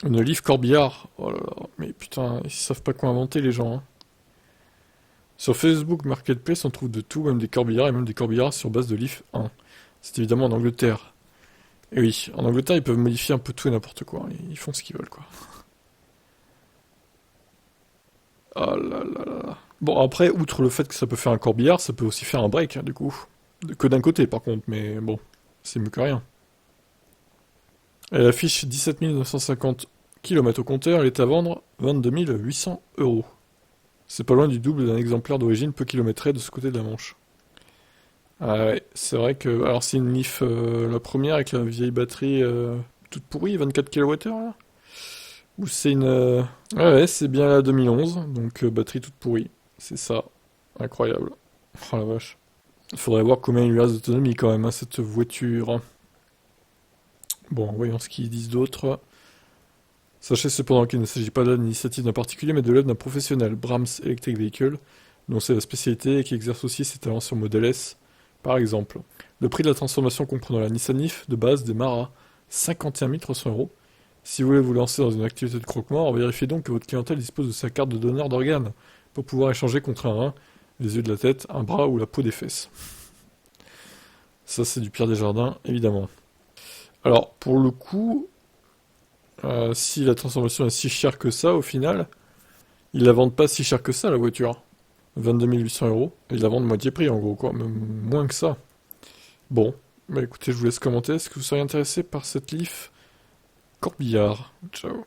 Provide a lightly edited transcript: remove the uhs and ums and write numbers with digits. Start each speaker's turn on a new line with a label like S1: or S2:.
S1: Une Leaf Corbillard. Oh là là, mais putain, ils savent pas quoi inventer les gens, hein. Sur Facebook Marketplace, on trouve de tout, même des corbillards et même des corbillards sur base de Leaf 1. C'est évidemment en Angleterre. Et oui, en Angleterre, ils peuvent modifier un peu tout et n'importe quoi. Ils font ce qu'ils veulent, quoi. Oh là là là là. Bon, après, outre le fait que ça peut faire un corbillard, ça peut aussi faire un break, hein, du coup. Que d'un côté, par contre, mais bon, c'est mieux que rien. Elle affiche 17 950 km au compteur, elle est à vendre 22 800 euros. C'est pas loin du double d'un exemplaire d'origine peu kilométré de ce côté de la Manche. Ah ouais, c'est vrai que... Alors c'est une Leaf, la première avec la vieille batterie toute pourrie, 24 kWh là. Ou c'est une... Ouais, ouais, c'est bien la 2011, donc batterie toute pourrie. C'est ça. Incroyable. Oh la vache. Il faudrait voir combien il lui reste d'autonomie quand même à cette voiture. Bon, voyons ce qu'ils disent d'autre. Sachez cependant qu'il ne s'agit pas de l'initiative d'un particulier, mais de l'œuvre d'un professionnel, Brahms Electric Vehicle, dont c'est la spécialité et qui exerce aussi ses talents sur Model S, par exemple. Le prix de la transformation comprenant la Nissan Leaf de base démarre à 51 300 euros. Si vous voulez vous lancer dans une activité de croque-mort, vérifiez donc que votre clientèle dispose de sa carte de donneur d'organes pour pouvoir échanger contre un rein, les yeux de la tête, un bras ou la peau des fesses. Ça, c'est du Pierre Desjardins, évidemment. Alors, pour le coup, si la transformation est si chère que ça, au final, ils la vendent pas si cher que ça, la voiture. 22 800 euros. Et ils la vendent moitié prix, en gros, quoi. Même moins que ça. Bon. Bah écoutez, je vous laisse commenter. Est-ce que vous seriez intéressé par cette Leaf Corbillard? Ciao.